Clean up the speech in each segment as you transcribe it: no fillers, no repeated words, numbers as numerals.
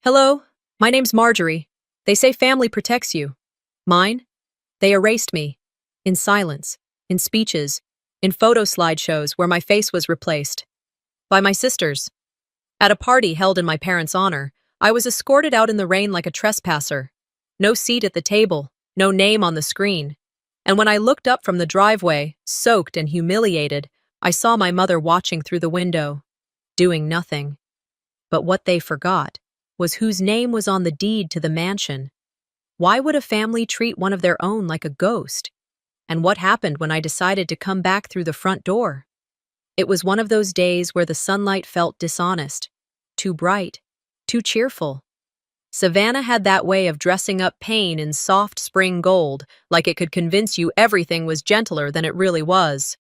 Hello, my name's Marjorie. They say family protects you. Mine? They erased me. In silence, in speeches, in photo slideshows where my face was replaced. By my sisters. At a party held in my parents' honor, I was escorted out in the rain like a trespasser. No seat at the table, no name on the screen. And when I looked up from the driveway, soaked and humiliated, I saw my mother watching through the window, doing nothing. But what they forgot was whose name was on the deed to the mansion. Why would a family treat one of their own like a ghost? And what happened when I decided to come back through the front door? It was one of those days where the sunlight felt dishonest, too bright, too cheerful. Savannah had that way of dressing up pain in soft spring gold, like it could convince you everything was gentler than it really was.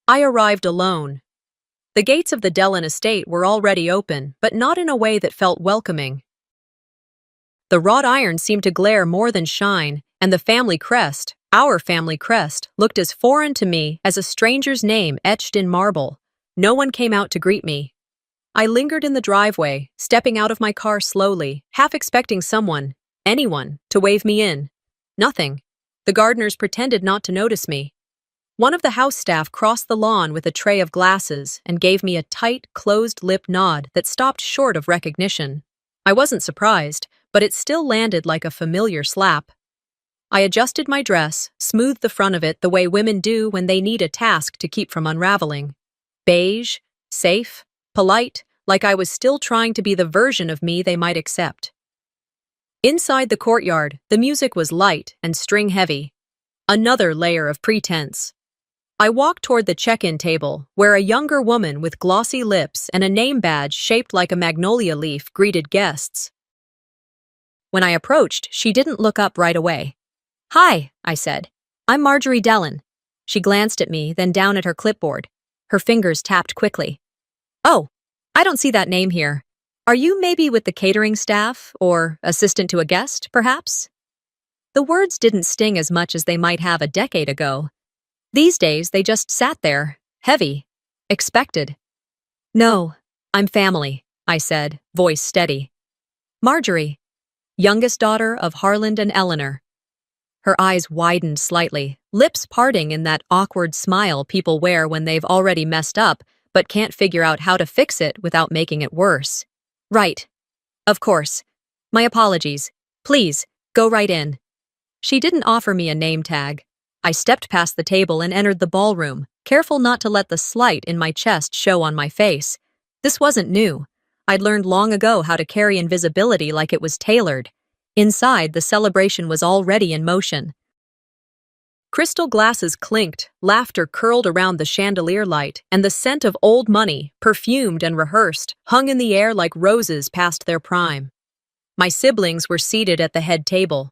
I arrived alone. The gates of the Dellon estate were already open, but not in a way that felt welcoming. The wrought iron seemed to glare more than shine, and the family crest, our family crest, looked as foreign to me as a stranger's name etched in marble. No one came out to greet me. I lingered in the driveway, stepping out of my car slowly, half expecting someone, anyone, to wave me in. Nothing. The gardeners pretended not to notice me. One of the house staff crossed the lawn with a tray of glasses and gave me a tight, closed-lip nod that stopped short of recognition. I wasn't surprised, but it still landed like a familiar slap. I adjusted my dress, smoothed the front of it the way women do when they need a task to keep from unraveling. Beige, safe, polite, like I was still trying to be the version of me they might accept. Inside the courtyard, the music was light and string-heavy. Another layer of pretense. I walked toward the check-in table, where a younger woman with glossy lips and a name badge shaped like a magnolia leaf greeted guests. When I approached, she didn't look up right away. "Hi," I said. "I'm Marjorie Dellon." She glanced at me, then down at her clipboard. Her fingers tapped quickly. "Oh, I don't see that name here. Are you maybe with the catering staff, or assistant to a guest, perhaps?" The words didn't sting as much as they might have a decade ago. These days, they just sat there, heavy, expected. "No, I'm family," I said, voice steady. "Marjorie, youngest daughter of Harland and Eleanor." Her eyes widened slightly, lips parting in that awkward smile people wear when they've already messed up but can't figure out how to fix it without making it worse. "Right. Of course. My apologies. Please, go right in." She didn't offer me a name tag. I stepped past the table and entered the ballroom, careful not to let the slight in my chest show on my face. This wasn't new. I'd learned long ago how to carry invisibility like it was tailored. Inside, the celebration was already in motion. Crystal glasses clinked, laughter curled around the chandelier light, and the scent of old money, perfumed and rehearsed, hung in the air like roses past their prime. My siblings were seated at the head table.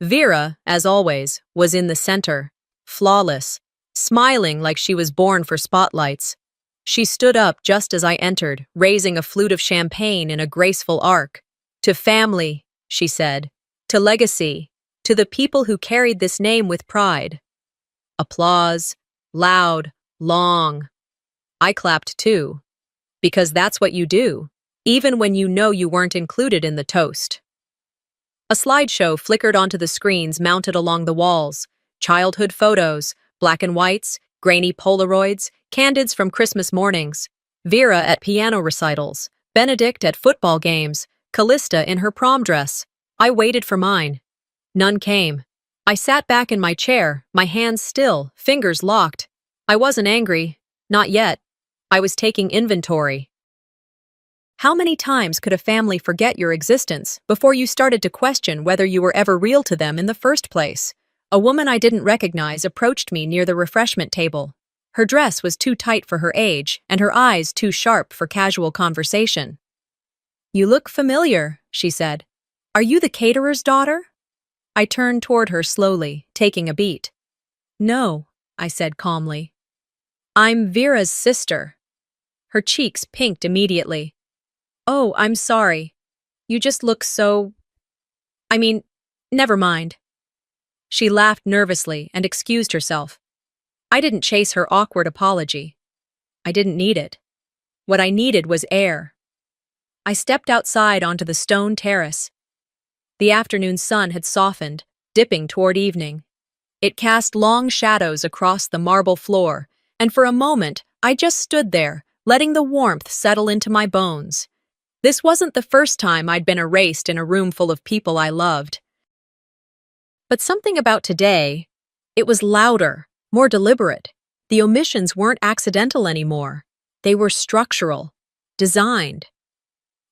Vera, as always, was in the center, flawless, smiling like she was born for spotlights. She stood up just as I entered, raising a flute of champagne in a graceful arc. "To family," she said. "To legacy. To the people who carried this name with pride." Applause. Loud. Long. I clapped too. Because that's what you do, even when you know you weren't included in the toast. A slideshow flickered onto the screens mounted along the walls. Childhood photos, black and whites, grainy Polaroids, candids from Christmas mornings. Vera at piano recitals, Benedict at football games, Callista in her prom dress. I waited for mine. None came. I sat back in my chair, my hands still, fingers locked. I wasn't angry. Not yet. I was taking inventory. How many times could a family forget your existence before you started to question whether you were ever real to them in the first place? A woman I didn't recognize approached me near the refreshment table. Her dress was too tight for her age, and her eyes too sharp for casual conversation. "You look familiar," she said. "Are you the caterer's daughter?" I turned toward her slowly, taking a beat. "No," I said calmly. "I'm Vera's sister." Her cheeks pinked immediately. "Oh, I'm sorry. You just look so... never mind." She laughed nervously and excused herself. I didn't chase her awkward apology. I didn't need it. What I needed was air. I stepped outside onto the stone terrace. The afternoon sun had softened, dipping toward evening. It cast long shadows across the marble floor, and for a moment I just stood there, letting the warmth settle into my bones. This wasn't the first time I'd been erased in a room full of people I loved. But something about today, it was louder, more deliberate. The omissions weren't accidental anymore. They were structural, designed.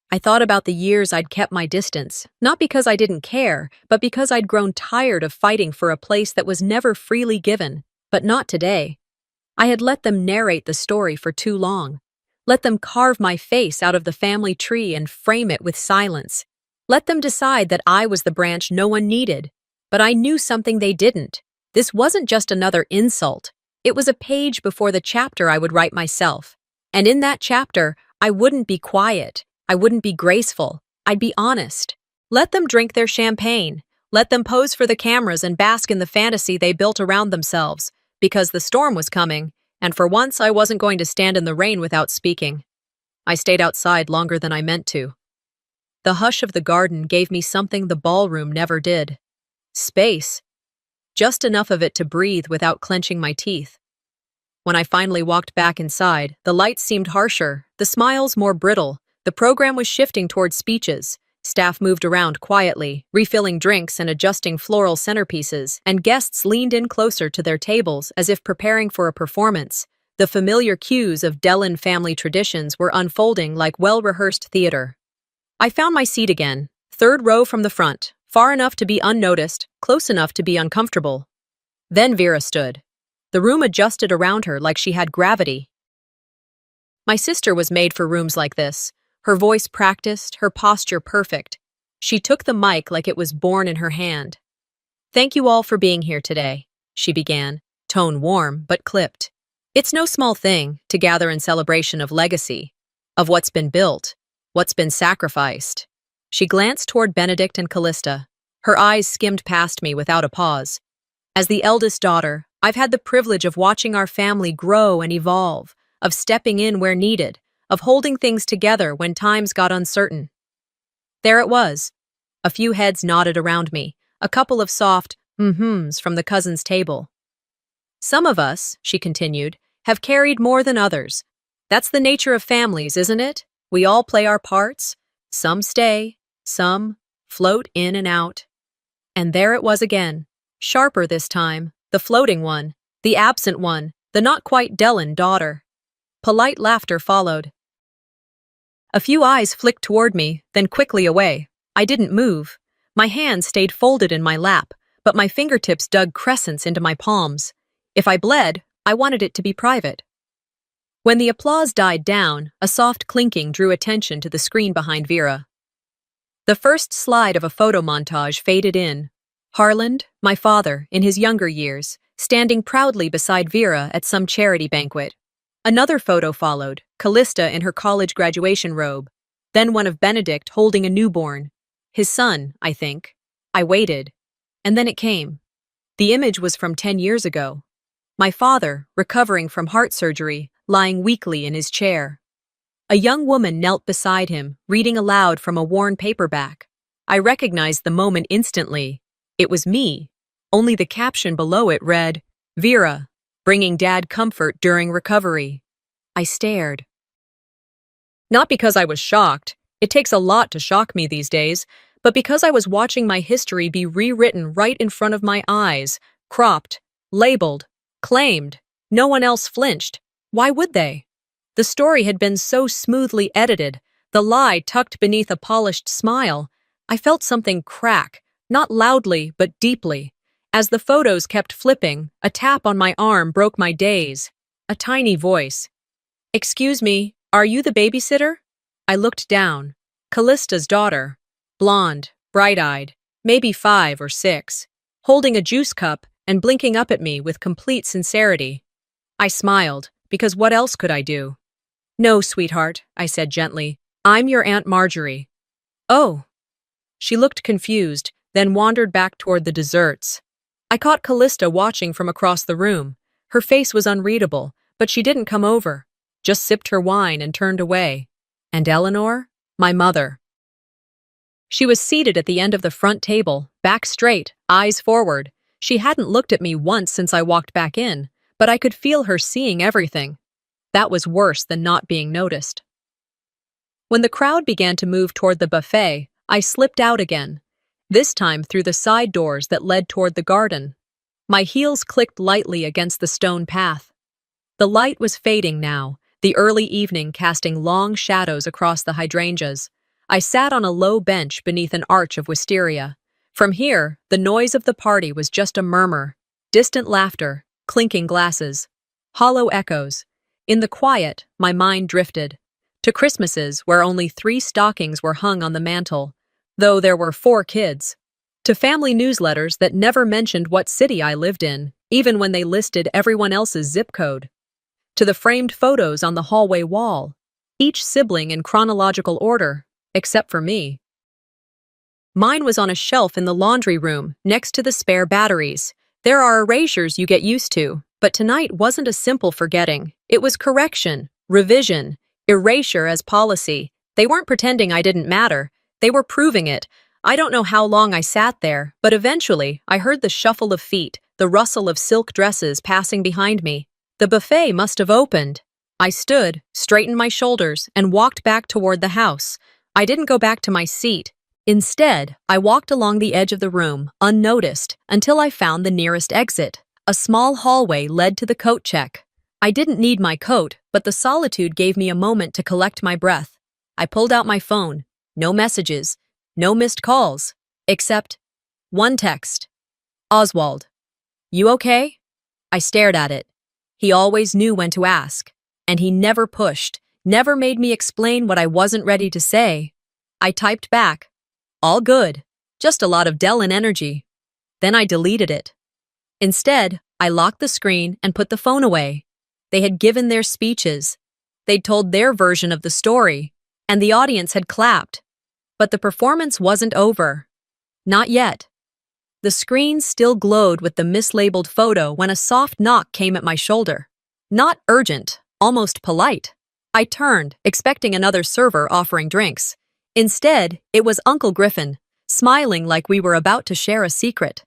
I thought about the years I'd kept my distance, not because I didn't care, but because I'd grown tired of fighting for a place that was never freely given. But not today. I had let them narrate the story for too long. Let them carve my face out of the family tree and frame it with silence. Let them decide that I was the branch no one needed. But I knew something they didn't. This wasn't just another insult. It was a page before the chapter I would write myself. And in that chapter, I wouldn't be quiet. I wouldn't be graceful. I'd be honest. Let them drink their champagne. Let them pose for the cameras and bask in the fantasy they built around themselves, because the storm was coming, and for once I wasn't going to stand in the rain without speaking. I stayed outside longer than I meant to. The hush of the garden gave me something the ballroom never did. Space. Just enough of it to breathe without clenching my teeth. When I finally walked back inside, the lights seemed harsher, the smiles more brittle. The program was shifting toward speeches. Staff moved around quietly, refilling drinks and adjusting floral centerpieces, and guests leaned in closer to their tables as if preparing for a performance. The familiar cues of Dellon family traditions were unfolding like well-rehearsed theater. I found my seat again, third row from the front, far enough to be unnoticed, close enough to be uncomfortable. Then Vera stood. The room adjusted around her like she had gravity. My sister was made for rooms like this. Her voice practiced, her posture perfect. She took the mic like it was born in her hand. "Thank you all for being here today," she began, tone warm but clipped. "It's no small thing to gather in celebration of legacy, of what's been built, what's been sacrificed." She glanced toward Benedict and Callista. Her eyes skimmed past me without a pause. As the eldest daughter, I've had the privilege of watching our family grow and evolve, of stepping in where needed, of holding things together when times got uncertain. There it was. A few heads nodded around me, a couple of soft mm-hms from the cousins' table. "Some of us," she continued, "have carried more than others. That's the nature of families, isn't it? We all play our parts. Some stay, some float in and out." And there it was again, sharper this time, the floating one, the absent one, the not quite Dellon daughter. Polite laughter followed. A few eyes flicked toward me, then quickly away. I didn't move. My hands stayed folded in my lap, but my fingertips dug crescents into my palms. If I bled, I wanted it to be private. When the applause died down, a soft clinking drew attention to the screen behind Vera. The first slide of a photo montage faded in. Harland, my father, in his younger years, standing proudly beside Vera at some charity banquet. Another photo followed, Callista in her college graduation robe, then one of Benedict holding a newborn. His son, I think. I waited. And then it came. The image was from 10 years ago. My father, recovering from heart surgery, lying weakly in his chair. A young woman knelt beside him, reading aloud from a worn paperback. I recognized the moment instantly. It was me. Only the caption below it read, "Vera, bringing Dad comfort during recovery." I stared. Not because I was shocked. It takes a lot to shock me these days, but because I was watching my history be rewritten right in front of my eyes, cropped, labeled, claimed. No one else flinched. Why would they? The story had been so smoothly edited, the lie tucked beneath a polished smile. I felt something crack, not loudly but deeply. As the photos kept flipping, a tap on my arm broke my daze. A tiny voice. "Excuse me, are you the babysitter?" I looked down. Callista's daughter. Blonde, bright-eyed, maybe 5 or 6, holding a juice cup and blinking up at me with complete sincerity. I smiled, because what else could I do? "No, sweetheart," I said gently. "I'm your Aunt Marjorie." "Oh." She looked confused, then wandered back toward the desserts. I caught Callista watching from across the room. Her face was unreadable, but she didn't come over, just sipped her wine and turned away. "And Eleanor?" My mother. She was seated at the end of the front table, back straight, eyes forward. She hadn't looked at me once since I walked back in, but I could feel her seeing everything. That was worse than not being noticed. When the crowd began to move toward the buffet, I slipped out again, this time through the side doors that led toward the garden. My heels clicked lightly against the stone path. The light was fading now, the early evening casting long shadows across the hydrangeas. I sat on a low bench beneath an arch of wisteria. From here, the noise of the party was just a murmur, distant laughter, clinking glasses, hollow echoes. In the quiet, my mind drifted to Christmases where only 3 stockings were hung on the mantel, though there were 4 kids, to family newsletters that never mentioned what city I lived in, even when they listed everyone else's zip code, to the framed photos on the hallway wall, each sibling in chronological order, except for me. Mine was on a shelf in the laundry room, next to the spare batteries. There are erasures you get used to, but tonight wasn't a simple forgetting. It was correction, revision, erasure as policy. They weren't pretending I didn't matter. They were proving it. I don't know how long I sat there, but eventually I heard the shuffle of feet, the rustle of silk dresses passing behind me. The buffet must have opened. I stood, straightened my shoulders, and walked back toward the house. I didn't go back to my seat. Instead, I walked along the edge of the room, unnoticed, until I found the nearest exit. A small hallway led to the coat check. I didn't need my coat, but the solitude gave me a moment to collect my breath. I pulled out my phone. No messages, no missed calls, except one text. Oswald. You okay? I stared at it. He always knew when to ask, and he never pushed, never made me explain what I wasn't ready to say. I typed back. All good, just a lot of Dylan energy. Then I deleted it. Instead, I locked the screen and put the phone away. They had given their speeches. They'd told their version of the story, and the audience had clapped. But the performance wasn't over. Not yet. The screen still glowed with the mislabeled photo when a soft knock came at my shoulder. Not urgent, almost polite. I turned, expecting another server offering drinks. Instead, it was Uncle Griffin, smiling like we were about to share a secret.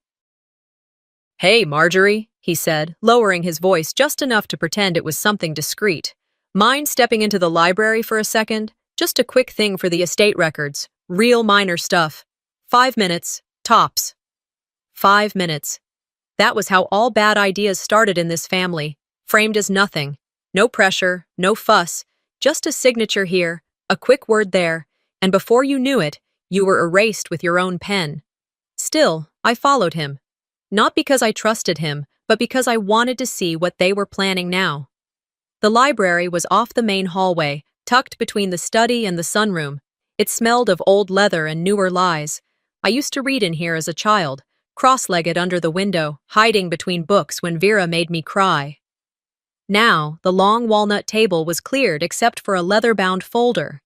Hey, Marjorie, he said, lowering his voice just enough to pretend it was something discreet. Mind stepping into the library for a second? Just a quick thing for the estate records. Real minor stuff. 5 minutes, tops. 5 minutes. That was how all bad ideas started in this family, framed as nothing. No pressure, no fuss, just a signature here, a quick word there, and before you knew it, you were erased with your own pen. Still, I followed him. Not because I trusted him, but because I wanted to see what they were planning now. The library was off the main hallway, tucked between the study and the sunroom. It smelled of old leather and newer lies. I used to read in here as a child, cross-legged under the window, hiding between books when Vera made me cry. Now, the long walnut table was cleared except for a leather-bound folder.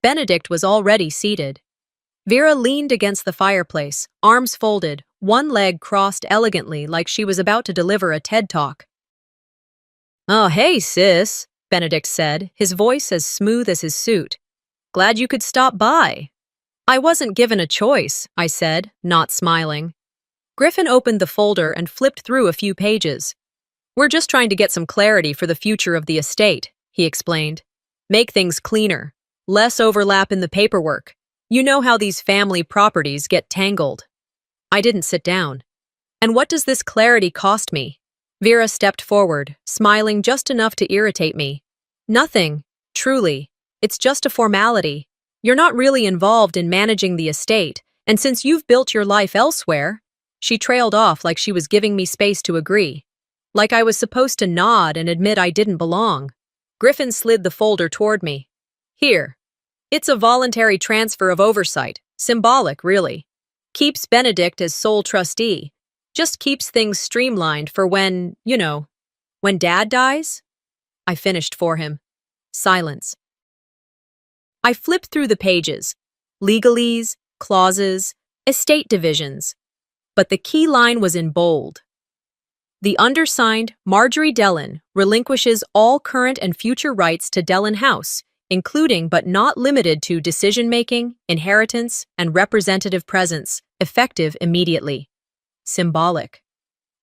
Benedict was already seated. Vera leaned against the fireplace, arms folded, one leg crossed elegantly like she was about to deliver a TED Talk. "Oh, hey, sis," Benedict said, his voice as smooth as his suit. "Glad you could stop by." "I wasn't given a choice," I said, not smiling. Griffin opened the folder and flipped through a few pages. "We're just trying to get some clarity for the future of the estate," he explained. "Make things cleaner. Less overlap in the paperwork. You know how these family properties get tangled." I didn't sit down. "And what does this clarity cost me?" Vera stepped forward, smiling just enough to irritate me. "Nothing, truly. It's just a formality. You're not really involved in managing the estate, and since you've built your life elsewhere..." She trailed off like she was giving me space to agree. Like I was supposed to nod and admit I didn't belong. Griffin slid the folder toward me. "Here. It's a voluntary transfer of oversight. Symbolic, really. Keeps Benedict as sole trustee. Just keeps things streamlined for when, when Dad dies." I finished for him. Silence. I flipped through the pages. Legalese, clauses, estate divisions. But the key line was in bold. "The undersigned, Marjorie Dellin, relinquishes all current and future rights to Dellin House, including but not limited to decision-making, inheritance, and representative presence, effective immediately. Symbolic.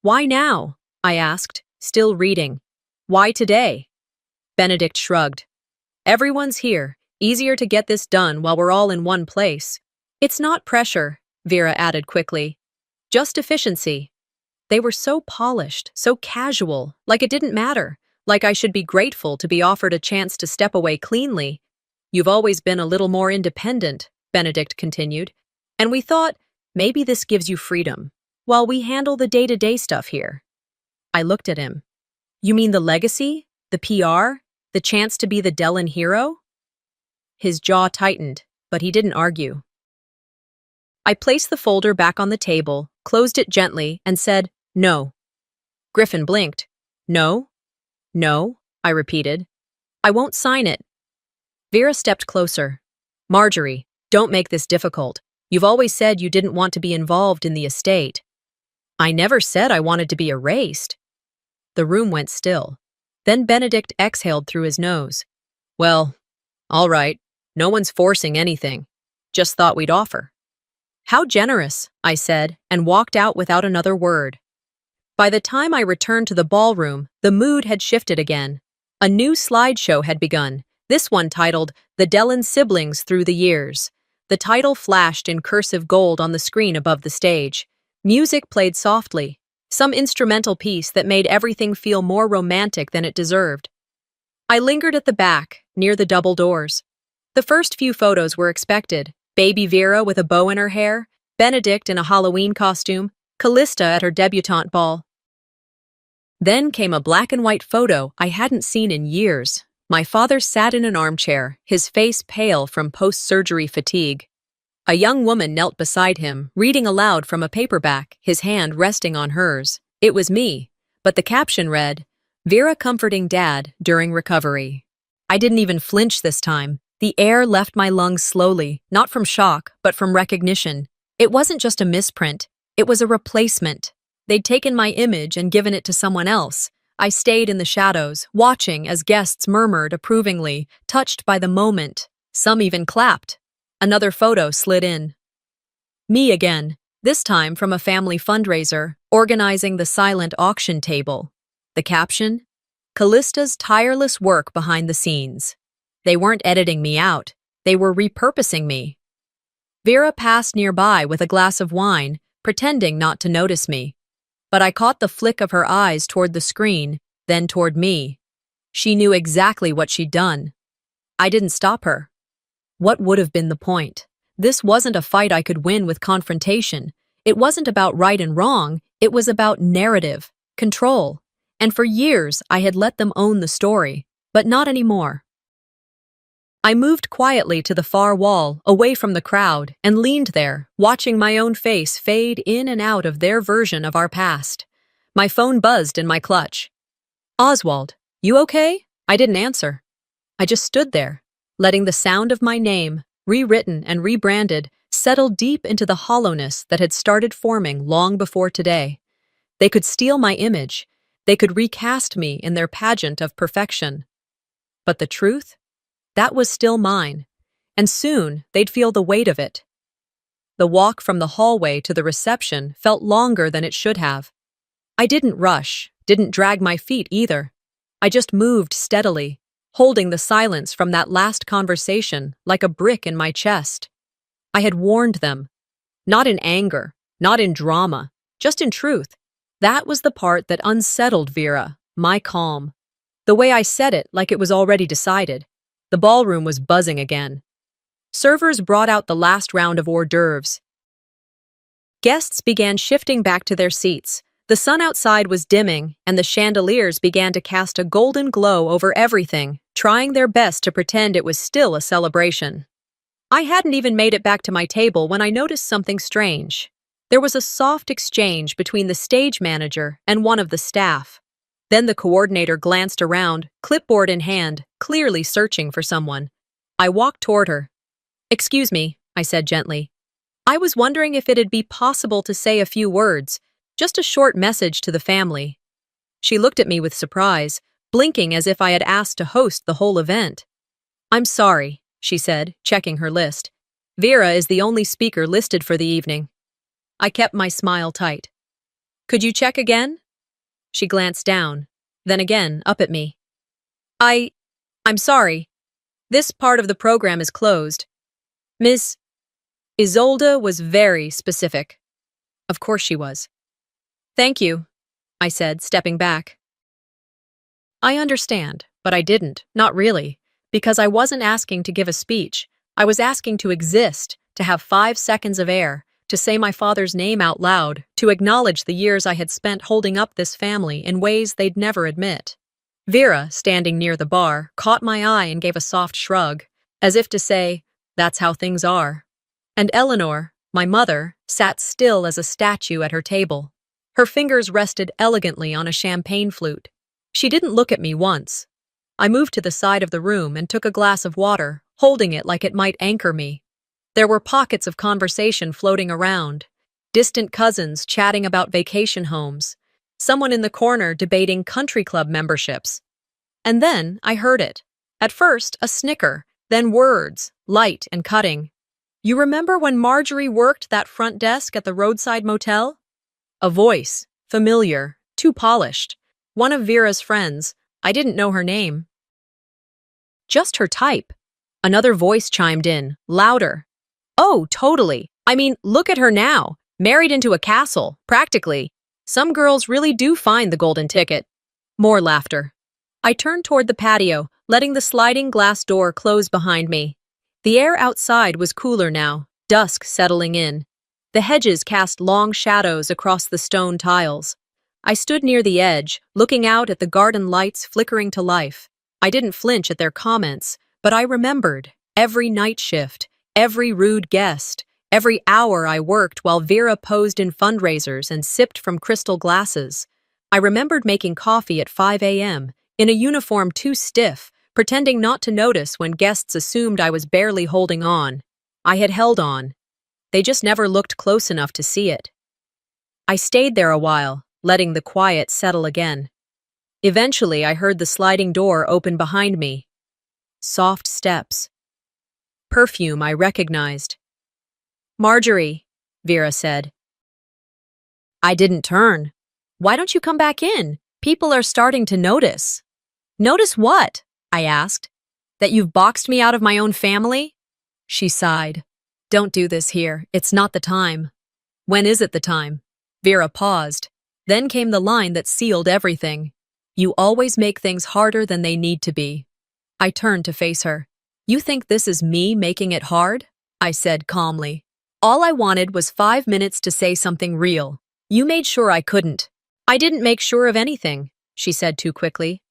Why now? I asked, still reading. Why today? Benedict shrugged. Everyone's here. Easier to get this done while we're all in one place. It's not pressure, Vera added quickly. Just efficiency. They were so polished, so casual, like it didn't matter, like I should be grateful to be offered a chance to step away cleanly. You've always been a little more independent, Benedict continued, and we thought, maybe this gives you freedom, while we handle the day-to-day stuff here. I looked at him. You mean the legacy? The PR? The chance to be the Dellen hero? His jaw tightened, but he didn't argue. I placed the folder back on the table, closed it gently, and said, no. Griffin blinked. No? No, I repeated. I won't sign it. Vera stepped closer. Marjorie, don't make this difficult. You've always said you didn't want to be involved in the estate. I never said I wanted to be erased. The room went still. Then Benedict exhaled through his nose. Well, all right. No one's forcing anything. Just thought we'd offer. How generous, I said, and walked out without another word. By the time I returned to the ballroom, the mood had shifted again. A new slideshow had begun, this one titled The Dellen Siblings Through the Years. The title flashed in cursive gold on the screen above the stage. Music played softly, some instrumental piece that made everything feel more romantic than it deserved. I lingered at the back, near the double doors. The first few photos were expected. Baby Vera with a bow in her hair, Benedict in a Halloween costume, Callista at her debutante ball. Then came a black and white photo I hadn't seen in years. My father sat in an armchair, his face pale from post-surgery fatigue. A young woman knelt beside him, reading aloud from a paperback, his hand resting on hers. It was me, but the caption read, Vera comforting Dad during recovery. I didn't even flinch this time. The air left my lungs slowly, not from shock, but from recognition. It wasn't just a misprint, it was a replacement. They'd taken my image and given it to someone else. I stayed in the shadows, watching as guests murmured approvingly, touched by the moment. Some even clapped. Another photo slid in. Me again, this time from a family fundraiser, organizing the silent auction table. The caption? Callista's tireless work behind the scenes. They weren't editing me out, they were repurposing me. Vera passed nearby with a glass of wine, pretending not to notice me. But I caught the flick of her eyes toward the screen, then toward me. She knew exactly what she'd done. I didn't stop her. What would have been the point? This wasn't a fight I could win with confrontation. It wasn't about right and wrong, it was about narrative, control. And for years I had let them own the story, but not anymore. I moved quietly to the far wall, away from the crowd, and leaned there, watching my own face fade in and out of their version of our past. My phone buzzed in my clutch. Oswald, you okay? I didn't answer. I just stood there, letting the sound of my name, rewritten and rebranded, settle deep into the hollowness that had started forming long before today. They could steal my image. They could recast me in their pageant of perfection. But the truth? That was still mine, and soon they'd feel the weight of it. The walk from the hallway to the reception felt longer than it should have. I didn't rush, didn't drag my feet either. I just moved steadily, holding the silence from that last conversation like a brick in my chest. I had warned them, not in anger, not in drama, just in truth. That was the part that unsettled Vera, my calm. The way I said it like it was already decided. The ballroom was buzzing again. Servers brought out the last round of hors d'oeuvres. Guests began shifting back to their seats. The sun outside was dimming, and the chandeliers began to cast a golden glow over everything, trying their best to pretend it was still a celebration. I hadn't even made it back to my table when I noticed something strange. There was a soft exchange between the stage manager and one of the staff. Then the coordinator glanced around, clipboard in hand, clearly searching for someone. I walked toward her. "Excuse me," I said gently. "I was wondering if it'd be possible to say a few words, just a short message to the family." She looked at me with surprise, blinking as if I had asked to host the whole event. I'm sorry, she said, checking her list. Vera is the only speaker listed for the evening. I kept my smile tight. Could you check again? She glanced down, then again up at me. I'm sorry. This part of the program is closed. Miss Isolde was very specific. Of course she was. Thank you, I said, stepping back. I understand, but I didn't, not really, because I wasn't asking to give a speech. I was asking to exist, to have 5 seconds of air, to say my father's name out loud, to acknowledge the years I had spent holding up this family in ways they'd never admit. Vera, standing near the bar, caught my eye and gave a soft shrug, as if to say, that's how things are. And Eleanor, my mother, sat still as a statue at her table. Her fingers rested elegantly on a champagne flute. She didn't look at me once. I moved to the side of the room and took a glass of water, holding it like it might anchor me. There were pockets of conversation floating around. Distant cousins chatting about vacation homes. Someone in the corner debating country club memberships. And then I heard it. At first, a snicker, then words, light and cutting. You remember when Marjorie worked that front desk at the roadside motel? A voice, familiar, too polished. One of Vera's friends. I didn't know her name. Just her type. Another voice chimed in, louder. Oh, totally. I mean, look at her now. Married into a castle, practically. Some girls really do find the golden ticket. More laughter. I turned toward the patio, letting the sliding glass door close behind me. The air outside was cooler now, dusk settling in. The hedges cast long shadows across the stone tiles. I stood near the edge, looking out at the garden lights flickering to life. I didn't flinch at their comments, but I remembered every night shift, every rude guest, every hour I worked while Vera posed in fundraisers and sipped from crystal glasses. I remembered making coffee at 5 a.m., in a uniform too stiff, pretending not to notice when guests assumed I was barely holding on. I had held on. They just never looked close enough to see it. I stayed there a while, letting the quiet settle again. Eventually, I heard the sliding door open behind me. Soft steps. Perfume I recognized. Marjorie, Vera said. I didn't turn. Why don't you come back in? People are starting to notice. Notice what? I asked. That you've boxed me out of my own family? She sighed. Don't do this here. It's not the time. When is it the time? Vera paused. Then came the line that sealed everything. You always make things harder than they need to be. I turned to face her. You think this is me making it hard? I said calmly. All I wanted was 5 minutes to say something real. You made sure I couldn't. I didn't make sure of anything, she said too quickly.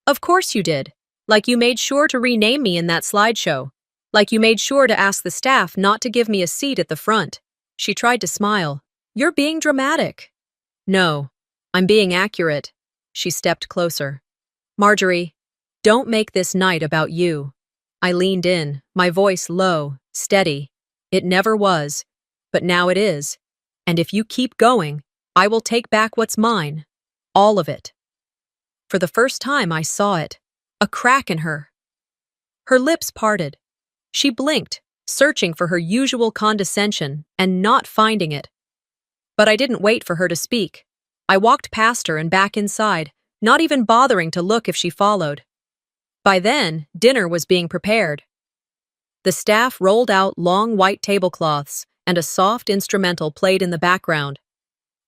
Of course you did. Like you made sure to rename me in that slideshow. Like you made sure to ask the staff not to give me a seat at the front. She tried to smile. You're being dramatic. No, I'm being accurate. She stepped closer. Marjorie, don't make this night about you. I leaned in, my voice low, steady. It never was, but now it is. And if you keep going, I will take back what's mine. All of it. For the first time, I saw it. A crack in her. Her lips parted. She blinked, searching for her usual condescension and not finding it. But I didn't wait for her to speak. I walked past her and back inside, not even bothering to look if she followed. By then, dinner was being prepared. The staff rolled out long white tablecloths, and a soft instrumental played in the background.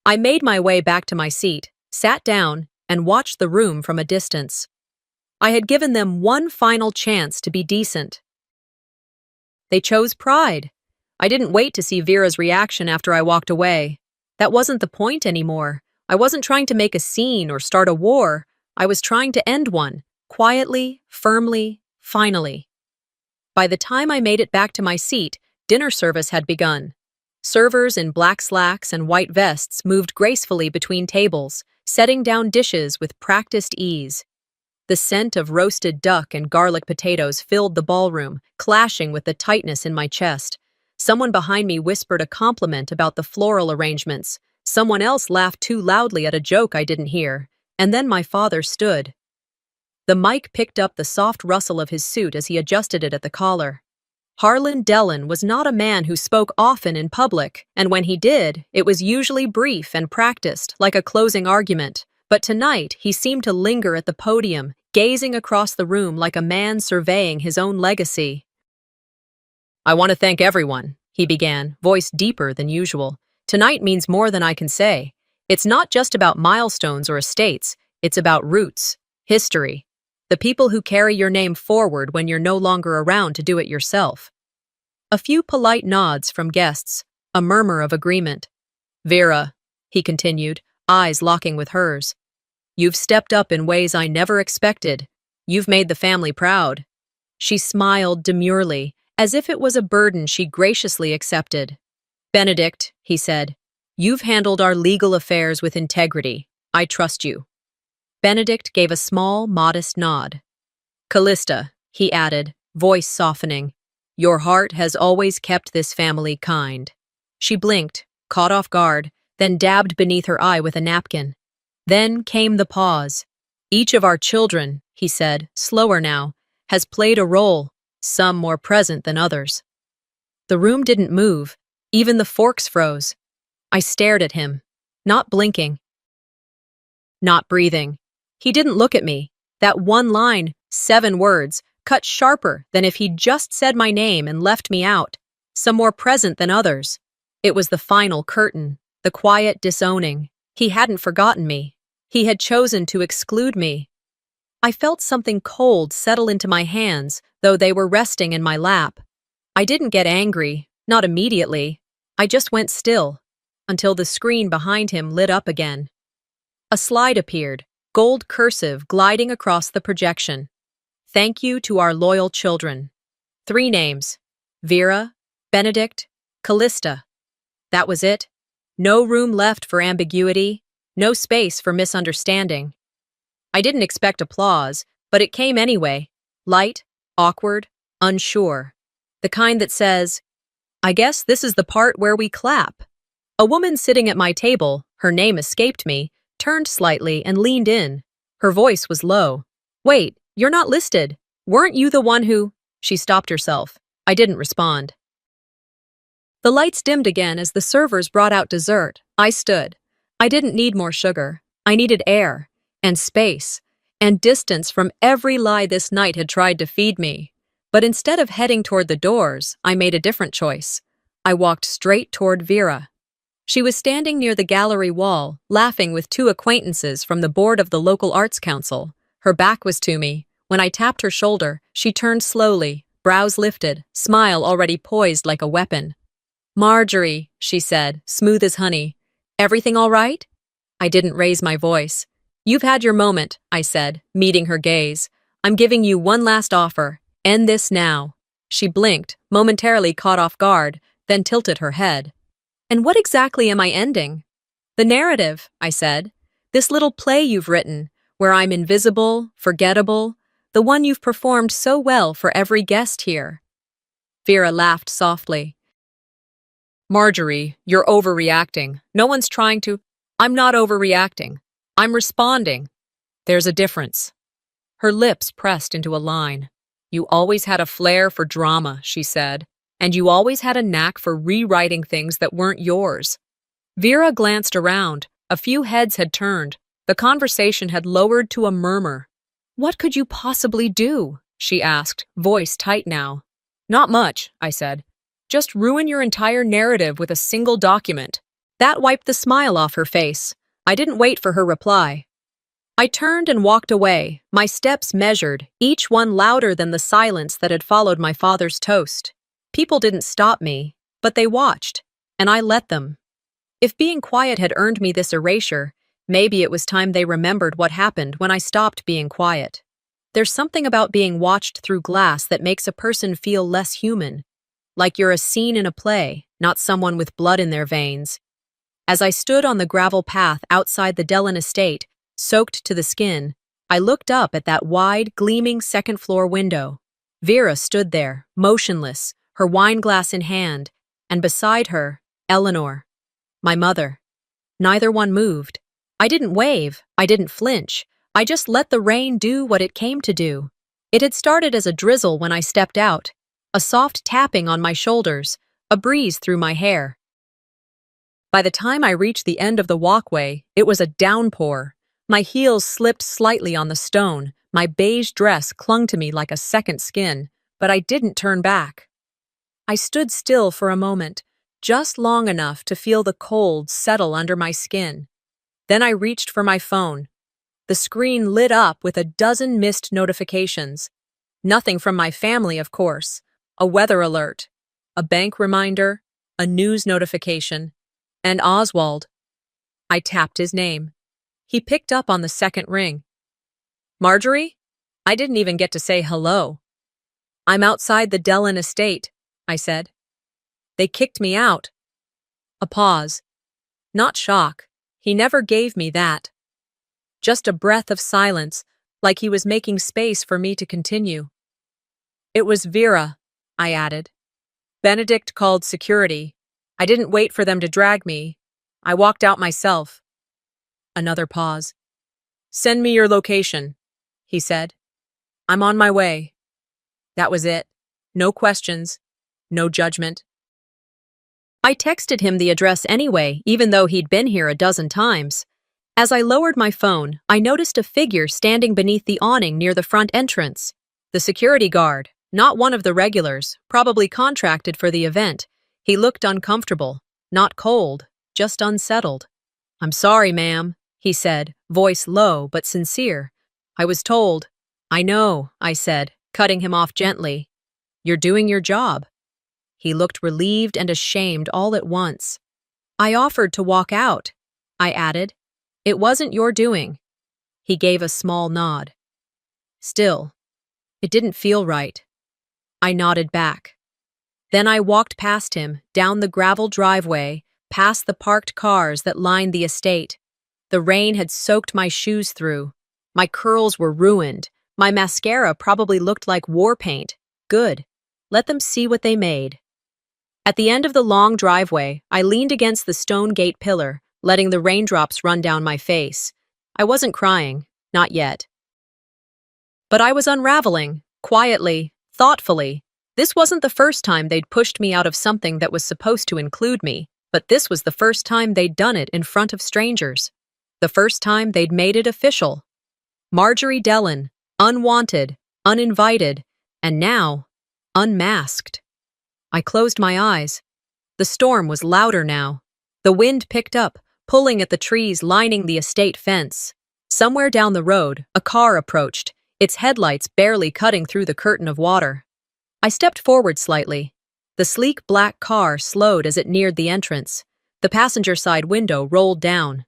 I made my way back to my seat, sat down, and watched the room from a distance. I had given them one final chance to be decent. They chose pride. I didn't wait to see Vera's reaction after I walked away. That wasn't the point anymore. I wasn't trying to make a scene or start a war. I was trying to end one, quietly, firmly, finally. By the time I made it back to my seat, dinner service had begun. Servers in black slacks and white vests moved gracefully between tables, setting down dishes with practiced ease. The scent of roasted duck and garlic potatoes filled the ballroom, clashing with the tightness in my chest. Someone behind me whispered a compliment about the floral arrangements. Someone else laughed too loudly at a joke I didn't hear. And then my father stood. The mic picked up the soft rustle of his suit as he adjusted it at the collar. Harlan Dellon was not a man who spoke often in public, and when he did, it was usually brief and practiced, like a closing argument. But tonight, he seemed to linger at the podium, gazing across the room like a man surveying his own legacy. "I want to thank everyone," he began, voice deeper than usual. "Tonight means more than I can say. It's not just about milestones or estates, it's about roots, history. The people who carry your name forward when you're no longer around to do it yourself." A few polite nods from guests, a murmur of agreement. "Vera," he continued, eyes locking with hers, "you've stepped up in ways I never expected. You've made the family proud." She smiled demurely, as if it was a burden she graciously accepted. "Benedict," he said, "you've handled our legal affairs with integrity. I trust you." Benedict gave a small, modest nod. "Callista," he added, voice softening, "your heart has always kept this family kind." She blinked, caught off guard, then dabbed beneath her eye with a napkin. Then came the pause. "Each of our children," he said, slower now, "has played a role, some more present than others." The room didn't move. Even the forks froze. I stared at him, not blinking, not breathing. He didn't look at me. That one line, 7 words, cut sharper than if he'd just said my name and left me out, some more present than others. It was the final curtain, the quiet disowning. He hadn't forgotten me. He had chosen to exclude me. I felt something cold settle into my hands, though they were resting in my lap. I didn't get angry, not immediately. I just went still, until the screen behind him lit up again. A slide appeared, gold cursive gliding across the projection. "Thank you to our loyal children." 3 names: Vera, Benedict, Callista. That was it. No room left for ambiguity, no space for misunderstanding. I didn't expect applause, but it came anyway, light, awkward, unsure. The kind that says, "I guess this is the part where we clap." A woman sitting at my table, her name escaped me, turned slightly and leaned in. Her voice was low. "Wait, you're not listed. Weren't you the one who—" She stopped herself. I didn't respond. The lights dimmed again as the servers brought out dessert. I stood. I didn't need more sugar. I needed air, and space, and distance from every lie this night had tried to feed me. But instead of heading toward the doors, I made a different choice. I walked straight toward Vera. She was standing near the gallery wall, laughing with 2 acquaintances from the board of the local arts council. Her back was to me. When I tapped her shoulder, she turned slowly, brows lifted, smile already poised like a weapon. "Marjorie," she said, smooth as honey. "Everything all right?" I didn't raise my voice. "You've had your moment," I said, meeting her gaze. "I'm giving you one last offer. End this now." She blinked, momentarily caught off guard, then tilted her head. "And what exactly am I ending?" "The narrative," I said. "This little play you've written, where I'm invisible, forgettable, the one you've performed so well for every guest here." Vera laughed softly. "Marjorie, you're overreacting. No one's trying to—" "I'm not overreacting. I'm responding. There's a difference." Her lips pressed into a line. "You always had a flair for drama," she said, "and you always had a knack for rewriting things that weren't yours." Vera glanced around. A few heads had turned. The conversation had lowered to a murmur. "What could you possibly do?" she asked, voice tight now. "Not much," I said. "Just ruin your entire narrative with a single document." That wiped the smile off her face. I didn't wait for her reply. I turned and walked away, my steps measured, each one louder than the silence that had followed my father's toast. People didn't stop me, but they watched, and I let them. If being quiet had earned me this erasure, maybe it was time they remembered what happened when I stopped being quiet. There's something about being watched through glass that makes a person feel less human, like you're a scene in a play, not someone with blood in their veins. As I stood on the gravel path outside the Dellon estate, soaked to the skin, I looked up at that wide, gleaming second-floor window. Vera stood there, motionless, her wineglass in hand, and beside her, Eleanor, my mother. Neither one moved. I didn't wave, I didn't flinch. I just let the rain do what it came to do. It had started as a drizzle when I stepped out, a soft tapping on my shoulders, a breeze through my hair. By the time I reached the end of the walkway, it was a downpour. My heels slipped slightly on the stone, my beige dress clung to me like a second skin, but I didn't turn back. I stood still for a moment, just long enough to feel the cold settle under my skin. Then I reached for my phone. The screen lit up with a dozen missed notifications. Nothing from my family, of course. A weather alert, a bank reminder, a news notification, and Oswald. I tapped his name. He picked up on the second ring. Marjorie? I didn't even get to say hello. I'm outside the Dellin estate, I said. They kicked me out. A pause. Not shock. He never gave me that. Just a breath of silence, like he was making space for me to continue. It was Vera, I added. Benedict called security. I didn't wait for them to drag me. I walked out myself. Another pause. Send me your location, he said. I'm on my way. That was it. No questions. No judgment. I texted him the address anyway, even though he'd been here a dozen times. As I lowered my phone, I noticed a figure standing beneath the awning near the front entrance. The security guard, not one of the regulars, probably contracted for the event. He looked uncomfortable, not cold, just unsettled. I'm sorry, ma'am, he said, voice low but sincere. I was told. I know, I said, cutting him off gently. You're doing your job. He looked relieved and ashamed all at once. I offered to walk out, I added. It wasn't your doing. He gave a small nod. Still, it didn't feel right. I nodded back. Then I walked past him, down the gravel driveway, past the parked cars that lined the estate. The rain had soaked my shoes through. My curls were ruined. My mascara probably looked like war paint. Good. Let them see what they made. At the end of the long driveway, I leaned against the stone gate pillar, letting the raindrops run down my face. I wasn't crying, not yet. But I was unraveling, quietly, thoughtfully. This wasn't the first time they'd pushed me out of something that was supposed to include me, but this was the first time they'd done it in front of strangers. The first time they'd made it official. Marjorie Dellin, unwanted, uninvited, and now, unmasked. I closed my eyes. The storm was louder now. The wind picked up, pulling at the trees lining the estate fence. Somewhere down the road, a car approached, its headlights barely cutting through the curtain of water. I stepped forward slightly. The sleek black car slowed as it neared the entrance. The passenger side window rolled down.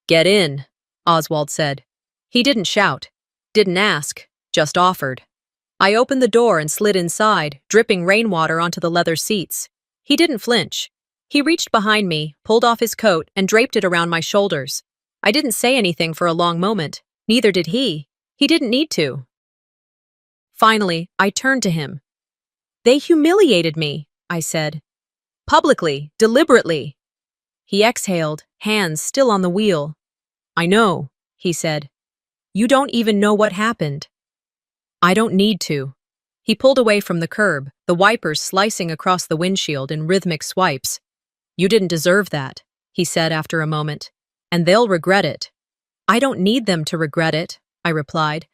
Get in, Oswald said. He didn't shout, didn't ask, just offered. I opened the door and slid inside, dripping rainwater onto the leather seats. He didn't flinch. He reached behind me, pulled off his coat, and draped it around my shoulders. I didn't say anything for a long moment. Neither did he. He didn't need to. Finally, I turned to him. They humiliated me, I said. Publicly, deliberately. He exhaled, hands still on the wheel. I know, he said. You don't even know what happened. I don't need to. He pulled away from the curb, the wipers slicing across the windshield in rhythmic swipes. You didn't deserve that, he said after a moment. And they'll regret it. I don't need them to regret it, I replied.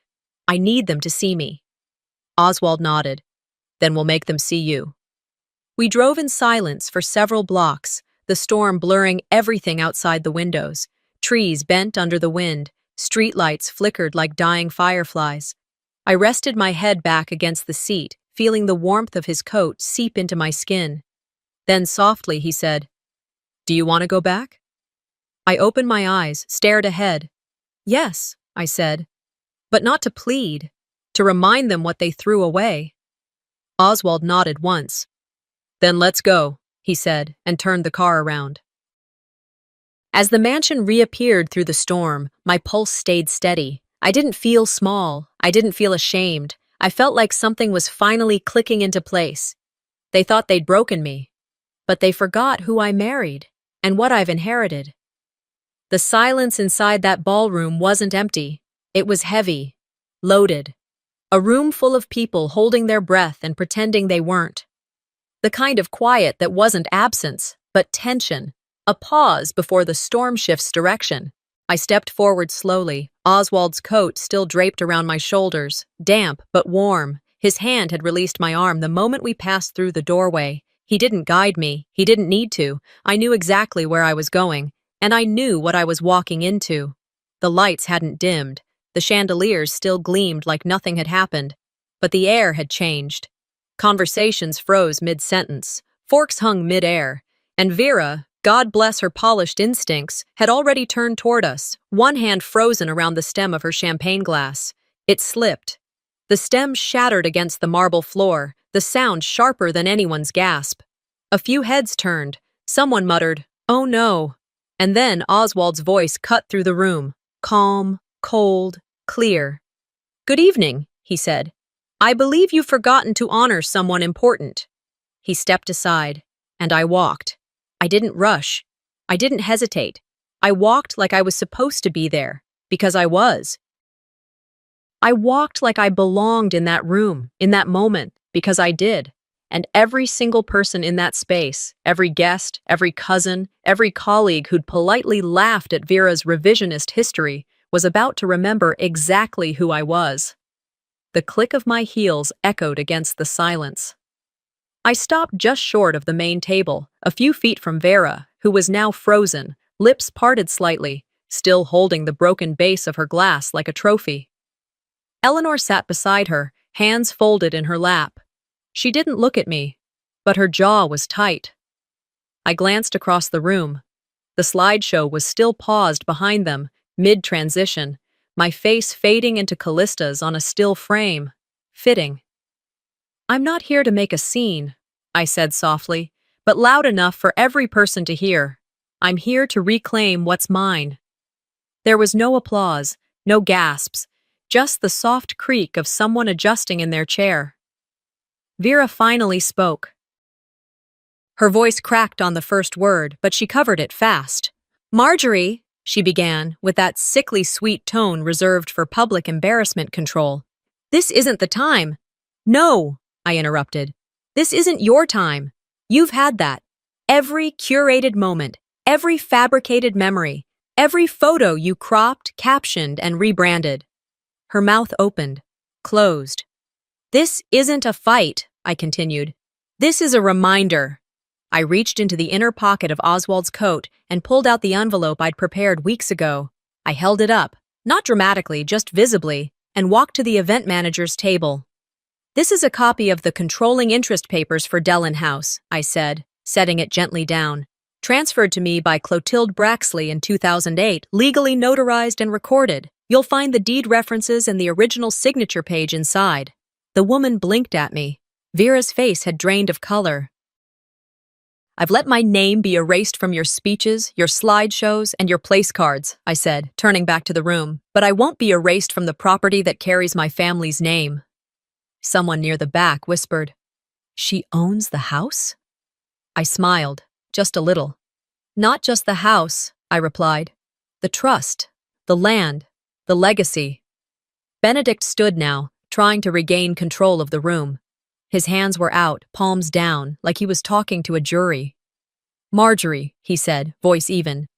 I need them to see me. Oswald nodded. Then we'll make them see you. We drove in silence for several blocks, the storm blurring everything outside the windows. Trees bent under the wind, streetlights flickered like dying fireflies. I rested my head back against the seat, feeling the warmth of his coat seep into my skin. Then softly he said, Do you want to go back? I opened my eyes, stared ahead. Yes, I said, but not to plead, to remind them what they threw away. Oswald nodded once. Then let's go, he said, and turned the car around. As the mansion reappeared through the storm, my pulse stayed steady. I didn't feel small. I didn't feel ashamed. I felt like something was finally clicking into place. They thought they'd broken me, but they forgot who I married and what I've inherited. The silence inside that ballroom wasn't empty. It was heavy, loaded. A room full of people holding their breath and pretending they weren't. The kind of quiet that wasn't absence, but tension. A pause before the storm shifts direction. I stepped forward slowly, Oswald's coat still draped around my shoulders, damp but warm. His hand had released my arm the moment we passed through the doorway. He didn't guide me. He didn't need to. I knew exactly where I was going, and I knew what I was walking into. The lights hadn't dimmed. The chandeliers still gleamed like nothing had happened. But the air had changed. Conversations froze mid-sentence. Forks hung mid-air. And Vera, God bless her polished instincts, had already turned toward us, one hand frozen around the stem of her champagne glass. It slipped. The stem shattered against the marble floor, the sound sharper than anyone's gasp. A few heads turned. Someone muttered, "Oh no." And then Oswald's voice cut through the room. Calm, cold, clear. "Good evening," he said. "I believe you've forgotten to honor someone important." He stepped aside, and I walked. I didn't rush. I didn't hesitate. I walked like I was supposed to be there, because I was. I walked like I belonged in that room, in that moment, because I did. And every single person in that space, every guest, every cousin, every colleague who'd politely laughed at Vera's revisionist history was about to remember exactly who I was. The click of my heels echoed against the silence. I stopped just short of the main table, a few feet from Vera, who was now frozen, lips parted slightly, still holding the broken base of her glass like a trophy. Eleanor sat beside her, hands folded in her lap. She didn't look at me, but her jaw was tight. I glanced across the room. The slideshow was still paused behind them, mid-transition, my face fading into Callista's on a still frame. Fitting. "I'm not here to make a scene," I said softly, but loud enough for every person to hear. "I'm here to reclaim what's mine." There was no applause, no gasps, just the soft creak of someone adjusting in their chair. Vera finally spoke. Her voice cracked on the first word, but she covered it fast. "Marjorie," she began, with that sickly sweet tone reserved for public embarrassment control. "This isn't the time." "No," I interrupted. "This isn't your time. You've had that. Every curated moment, every fabricated memory, every photo you cropped, captioned, and rebranded." Her mouth opened, closed. "This isn't a fight," I continued. "This is a reminder." I reached into the inner pocket of Oswald's coat and pulled out the envelope I'd prepared weeks ago. I held it up, not dramatically, just visibly, and walked to the event manager's table. "This is a copy of the controlling interest papers for Dellon House," I said, setting it gently down. "Transferred to me by Clotilde Braxley in 2008, legally notarized and recorded. You'll find the deed references and the original signature page inside." The woman blinked at me. Vera's face had drained of color. "I've let my name be erased from your speeches, your slideshows, and your place cards," I said, turning back to the room. "But I won't be erased from the property that carries my family's name." Someone near the back whispered, "She owns the house?" I smiled, just a little. "Not just the house," I replied. "The trust, the land, the legacy." Benedict stood now, trying to regain control of the room. His hands were out, palms down, like he was talking to a jury. "Marjorie," he said, voice even,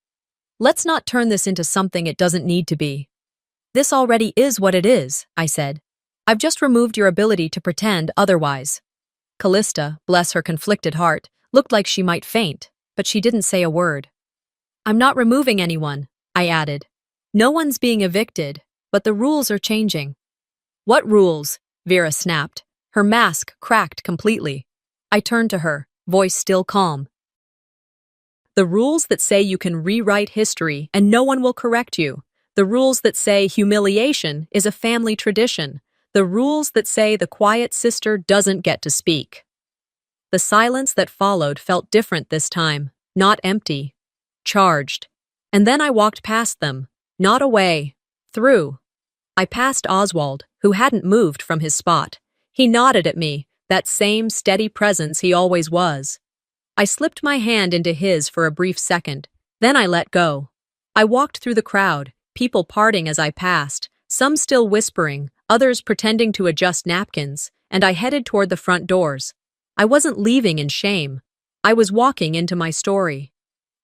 "let's not turn this into something it doesn't need to be." "This already is what it is," I said. "I've just removed your ability to pretend otherwise." Callista, bless her conflicted heart, looked like she might faint, but she didn't say a word. "I'm not removing anyone," I added. "No one's being evicted, but the rules are changing." "What rules?" Vera snapped. Her mask cracked completely. I turned to her, voice still calm. "The rules that say you can rewrite history and no one will correct you. The rules that say humiliation is a family tradition. The rules that say the quiet sister doesn't get to speak." The silence that followed felt different this time, not empty, charged. And then I walked past them, not away, through. I passed Oswald, who hadn't moved from his spot. He nodded at me, that same steady presence he always was. I slipped my hand into his for a brief second, then I let go. I walked through the crowd, people parting as I passed, some still whispering, others pretending to adjust napkins, and I headed toward the front doors. I wasn't leaving in shame. I was walking into my story.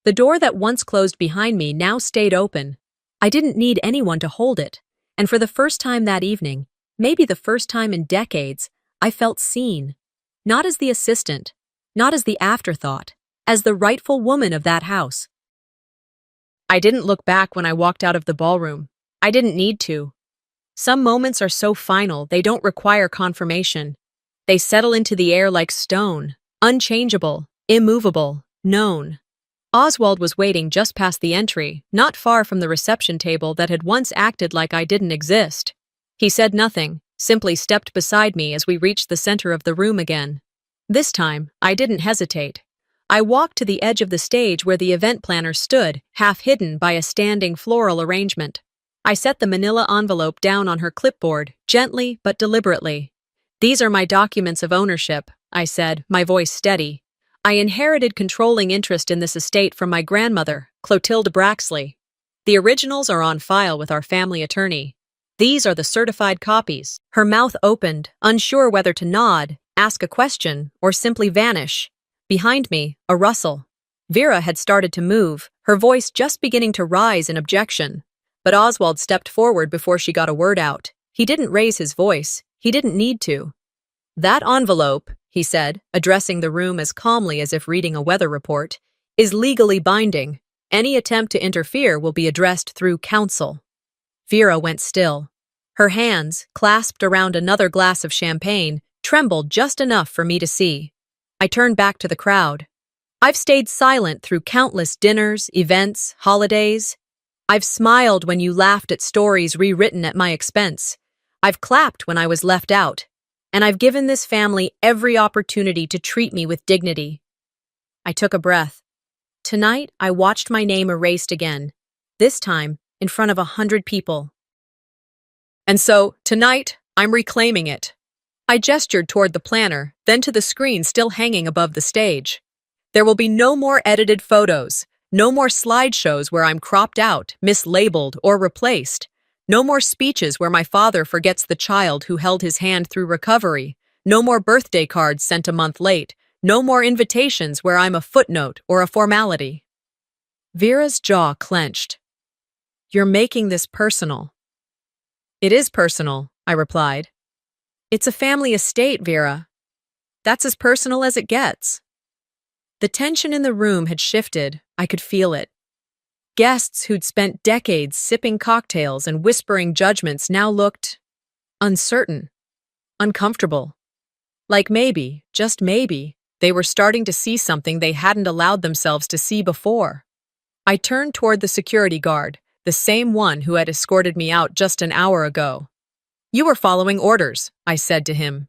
The door that once closed behind me now stayed open. I didn't need anyone to hold it, and for the first time that evening, maybe the first time in decades, I felt seen. Not as the assistant, not as the afterthought, as the rightful woman of that house. I didn't look back when I walked out of the ballroom. I didn't need to. Some moments are so final, they don't require confirmation. They settle into the air like stone, unchangeable, immovable, known. Oswald was waiting just past the entry, not far from the reception table that had once acted like I didn't exist. He said nothing, simply stepped beside me as we reached the center of the room again. This time, I didn't hesitate. I walked to the edge of the stage where the event planner stood, half hidden by a standing floral arrangement. I set the manila envelope down on her clipboard, gently but deliberately. "These are my documents of ownership," I said, my voice steady. "I inherited controlling interest in this estate from my grandmother, Clotilde Braxley. The originals are on file with our family attorney. These are the certified copies." Her mouth opened, unsure whether to nod, ask a question, or simply vanish. Behind me, a rustle. Vera had started to move, her voice just beginning to rise in objection. But Oswald stepped forward before she got a word out. He didn't raise his voice. He didn't need to. "That envelope," he said, addressing the room as calmly as if reading a weather report, "is legally binding. Any attempt to interfere will be addressed through counsel." Vera went still. Her hands, clasped around another glass of champagne, trembled just enough for me to see. I turned back to the crowd. I've stayed silent through countless dinners, events, holidays. I've smiled when you laughed at stories rewritten at my expense. I've clapped when I was left out. And I've given this family every opportunity to treat me with dignity. I took a breath. Tonight, I watched my name erased again, this time in front of 100 people. And so, tonight, I'm reclaiming it. I gestured toward the planner, then to the screen still hanging above the stage. There will be no more edited photos, no more slideshows where I'm cropped out, mislabeled, or replaced. No more speeches where my father forgets the child who held his hand through recovery. No more birthday cards sent a month late. No more invitations where I'm a footnote or a formality. Vera's jaw clenched. "You're making this personal." "It is personal," I replied. "It's a family estate, Vera. That's as personal as it gets." The tension in the room had shifted. I could feel it. Guests who'd spent decades sipping cocktails and whispering judgments now looked uncertain, uncomfortable. Like maybe, just maybe, they were starting to see something they hadn't allowed themselves to see before. I turned toward the security guard, the same one who had escorted me out just an hour ago. "You were following orders," I said to him.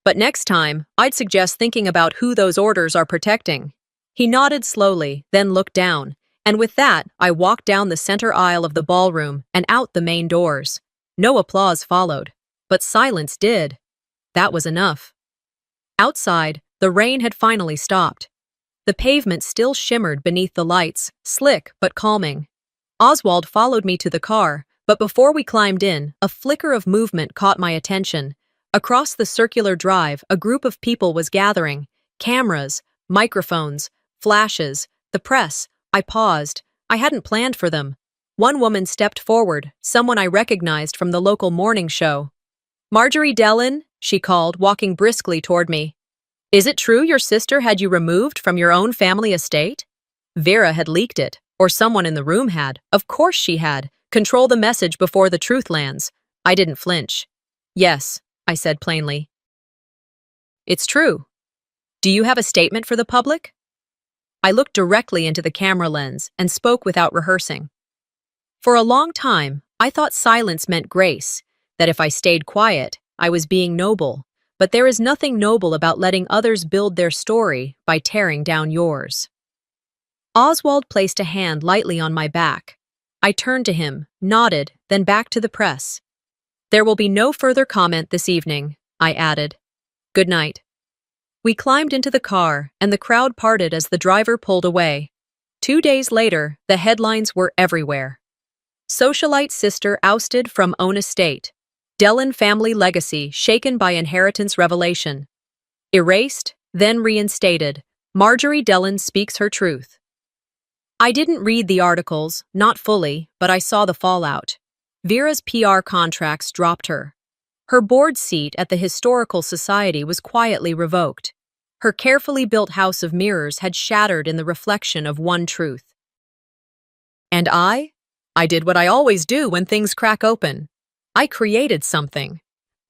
"But next time, I'd suggest thinking about who those orders are protecting." He nodded slowly, then looked down. And with that, I walked down the center aisle of the ballroom and out the main doors. No applause followed, but silence did. That was enough. Outside, the rain had finally stopped. The pavement still shimmered beneath the lights, slick but calming. Oswald followed me to the car, but before we climbed in, a flicker of movement caught my attention. Across the circular drive, a group of people was gathering. Cameras, microphones, flashes, the press. I paused. I hadn't planned for them. One woman stepped forward, someone I recognized from the local morning show. "Marjorie Dellin," she called, walking briskly toward me. "Is it true your sister had you removed from your own family estate?" Vera had leaked it, or someone in the room had. Of course she had. Control the message before the truth lands. I didn't flinch. "Yes," I said plainly. "It's true. Do you have a statement for the public?" I looked directly into the camera lens and spoke without rehearsing. For a long time, I thought silence meant grace, that if I stayed quiet, I was being noble. But there is nothing noble about letting others build their story by tearing down yours. Oswald placed a hand lightly on my back. I turned to him, nodded, then back to the press. "There will be no further comment this evening," I added. "Good night." We climbed into the car, and the crowd parted as the driver pulled away. 2 days later, the headlines were everywhere. Socialite sister ousted from own estate. Dellon family legacy shaken by inheritance revelation. Erased, then reinstated. Marjorie Dellon speaks her truth. I didn't read the articles, not fully, but I saw the fallout. Vera's PR contracts dropped her. Her board seat at the Historical Society was quietly revoked. Her carefully built house of mirrors had shattered in the reflection of one truth. And I did what I always do when things crack open. I created something.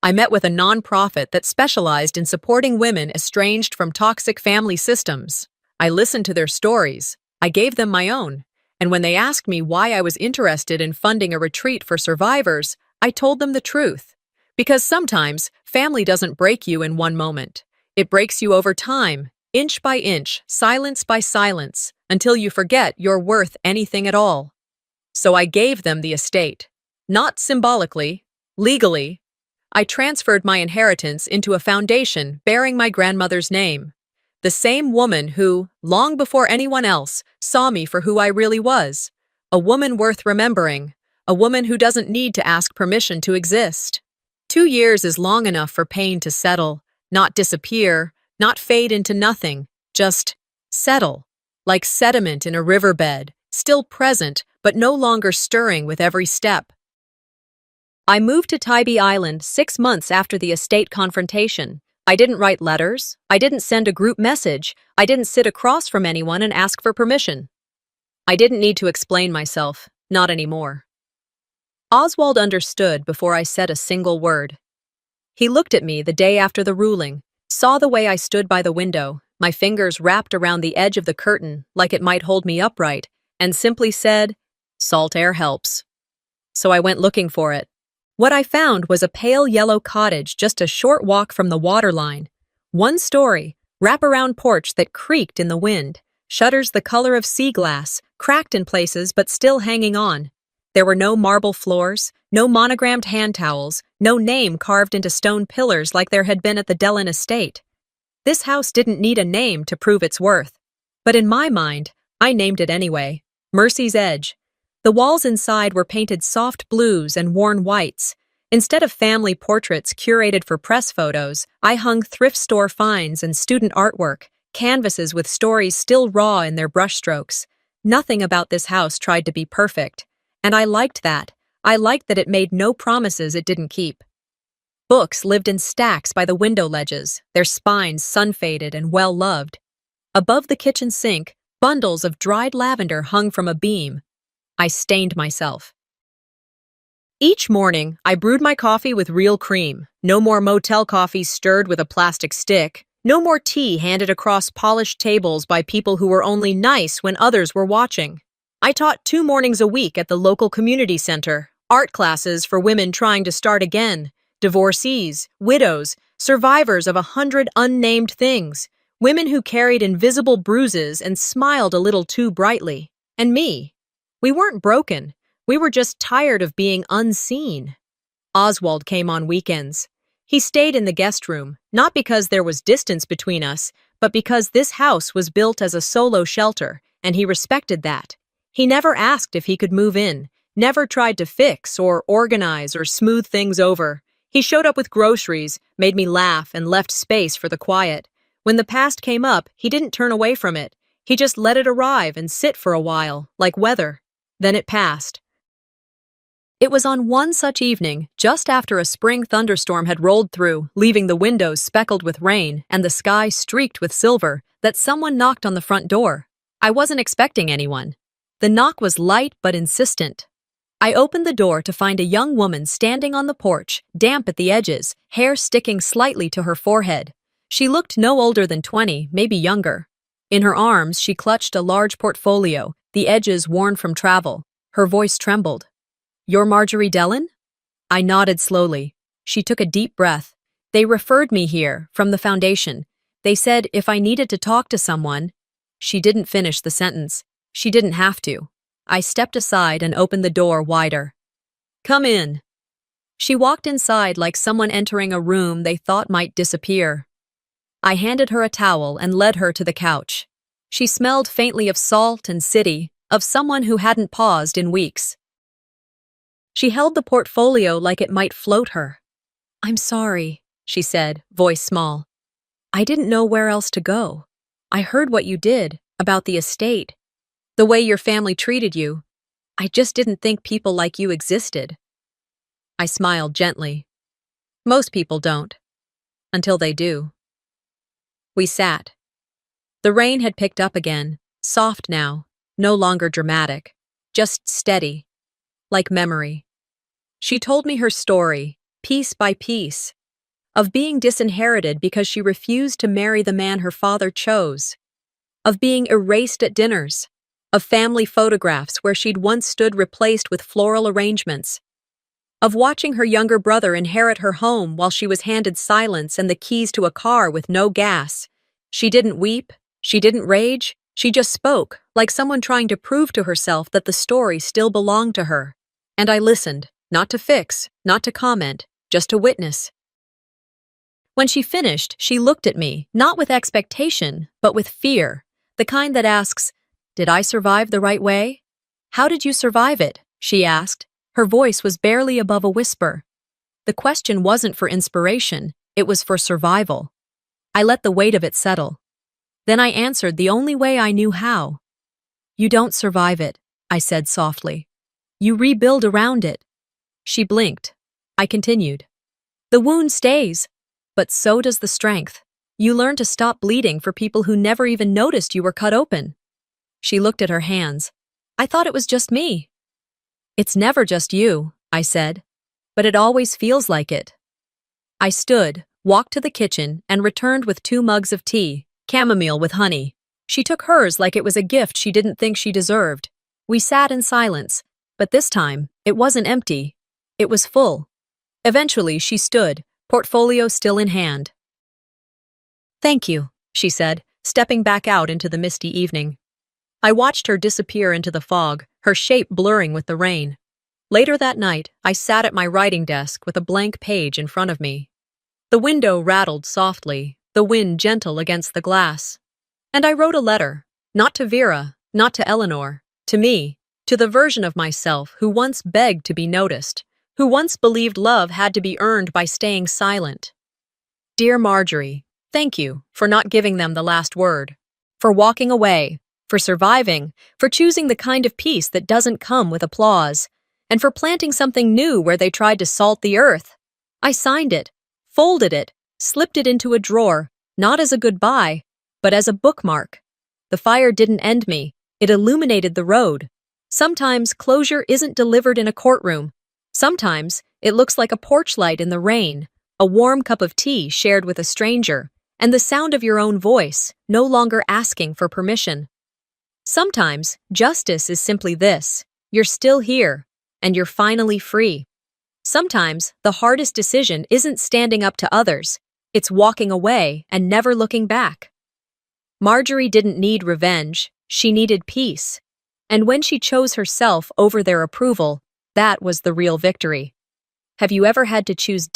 I met with a nonprofit that specialized in supporting women estranged from toxic family systems. I listened to their stories. I gave them my own. And when they asked me why I was interested in funding a retreat for survivors, I told them the truth. Because sometimes, family doesn't break you in one moment. It breaks you over time, inch by inch, silence by silence, until you forget you're worth anything at all. So I gave them the estate. Not symbolically, legally. I transferred my inheritance into a foundation bearing my grandmother's name. The same woman who, long before anyone else, saw me for who I really was. A woman worth remembering. A woman who doesn't need to ask permission to exist. 2 years is long enough for pain to settle, not disappear, not fade into nothing, just settle, like sediment in a riverbed, still present but no longer stirring with every step. I moved to Tybee Island 6 months after the estate confrontation. I didn't write letters, I didn't send a group message, I didn't sit across from anyone and ask for permission. I didn't need to explain myself, not anymore. Oswald understood before I said a single word. He looked at me the day after the ruling, saw the way I stood by the window, my fingers wrapped around the edge of the curtain like it might hold me upright, and simply said, "Salt air helps." So I went looking for it. What I found was a pale yellow cottage just a short walk from the waterline. 1 story, wraparound porch that creaked in the wind, shutters the color of sea glass, cracked in places but still hanging on. There were no marble floors, no monogrammed hand towels, no name carved into stone pillars like there had been at the Dellon estate. This house didn't need a name to prove its worth. But in my mind, I named it anyway. Mercy's Edge. The walls inside were painted soft blues and worn whites. Instead of family portraits curated for press photos, I hung thrift store finds and student artwork, canvases with stories still raw in their brushstrokes. Nothing about this house tried to be perfect. And I liked that. I liked that it made no promises it didn't keep. Books lived in stacks by the window ledges, their spines sun-faded and well-loved. Above the kitchen sink, bundles of dried lavender hung from a beam. I stained myself. Each morning, I brewed my coffee with real cream. No more motel coffee stirred with a plastic stick. No more tea handed across polished tables by people who were only nice when others were watching. I taught 2 mornings a week at the local community center, art classes for women trying to start again, divorcees, widows, survivors of 100 unnamed things, women who carried invisible bruises and smiled a little too brightly. And me. We weren't broken. We were just tired of being unseen. Oswald came on weekends. He stayed in the guest room, not because there was distance between us, but because this house was built as a solo shelter, and he respected that. He never asked if he could move in, never tried to fix or organize or smooth things over. He showed up with groceries, made me laugh, and left space for the quiet. When the past came up, he didn't turn away from it. He just let it arrive and sit for a while, like weather. Then it passed. It was on one such evening, just after a spring thunderstorm had rolled through, leaving the windows speckled with rain and the sky streaked with silver, that someone knocked on the front door. I wasn't expecting anyone. The knock was light but insistent. I opened the door to find a young woman standing on the porch, damp at the edges, hair sticking slightly to her forehead. She looked no older than 20, maybe younger. In her arms, she clutched a large portfolio, the edges worn from travel. Her voice trembled. "You're Marjorie Dellon?" I nodded slowly. She took a deep breath. "They referred me here, from the foundation. They said if I needed to talk to someone..." She didn't finish the sentence. She didn't have to. I stepped aside and opened the door wider. "Come in." She walked inside like someone entering a room they thought might disappear. I handed her a towel and led her to the couch. She smelled faintly of salt and city, of someone who hadn't paused in weeks. She held the portfolio like it might float her. "I'm sorry," she said, voice small. "I didn't know where else to go. I heard what you did, about the estate, the way your family treated you. I just didn't think people like you existed." I smiled gently. Most people don't. Until they do. We sat. The rain had picked up again, soft now, no longer dramatic, just steady, like memory. She told me her story, piece by piece, of being disinherited because she refused to marry the man her father chose, of being erased at dinners, of family photographs where she'd once stood replaced with floral arrangements, of watching her younger brother inherit her home while she was handed silence and the keys to a car with no gas. She didn't weep, she didn't rage, she just spoke, like someone trying to prove to herself that the story still belonged to her. And I listened, not to fix, not to comment, just to witness. When she finished, she looked at me, not with expectation, but with fear, the kind that asks, "Did I survive the right way?" "How did you survive it?" she asked. Her voice was barely above a whisper. The question wasn't for inspiration, it was for survival. I let the weight of it settle. Then I answered the only way I knew how. "You don't survive it," I said softly. "You rebuild around it." She blinked. I continued. "The wound stays, but so does the strength. You learn to stop bleeding for people who never even noticed you were cut open." She looked at her hands. "I thought it was just me." "It's never just you," I said, "but it always feels like it." I stood, walked to the kitchen, and returned with 2 mugs of tea, chamomile with honey. She took hers like it was a gift she didn't think she deserved. We sat in silence, but this time, it wasn't empty. It was full. Eventually, she stood, portfolio still in hand. "Thank you," she said, stepping back out into the misty evening. I watched her disappear into the fog, her shape blurring with the rain. Later that night, I sat at my writing desk with a blank page in front of me. The window rattled softly, the wind gentle against the glass. And I wrote a letter, not to Vera, not to Eleanor, to me, to the version of myself who once begged to be noticed, who once believed love had to be earned by staying silent. Dear Marjorie, thank you for not giving them the last word, for walking away, for surviving, for choosing the kind of peace that doesn't come with applause, and for planting something new where they tried to salt the earth. I signed it, folded it, slipped it into a drawer, not as a goodbye, but as a bookmark. The fire didn't end me, it illuminated the road. Sometimes closure isn't delivered in a courtroom. Sometimes it looks like a porch light in the rain, a warm cup of tea shared with a stranger, and the sound of your own voice, no longer asking for permission. Sometimes justice is simply this: you're still here, and you're finally free. Sometimes the hardest decision isn't standing up to others, it's walking away and never looking back. Marjorie didn't need revenge, she needed peace. And when she chose herself over their approval, that was the real victory. Have you ever had to choose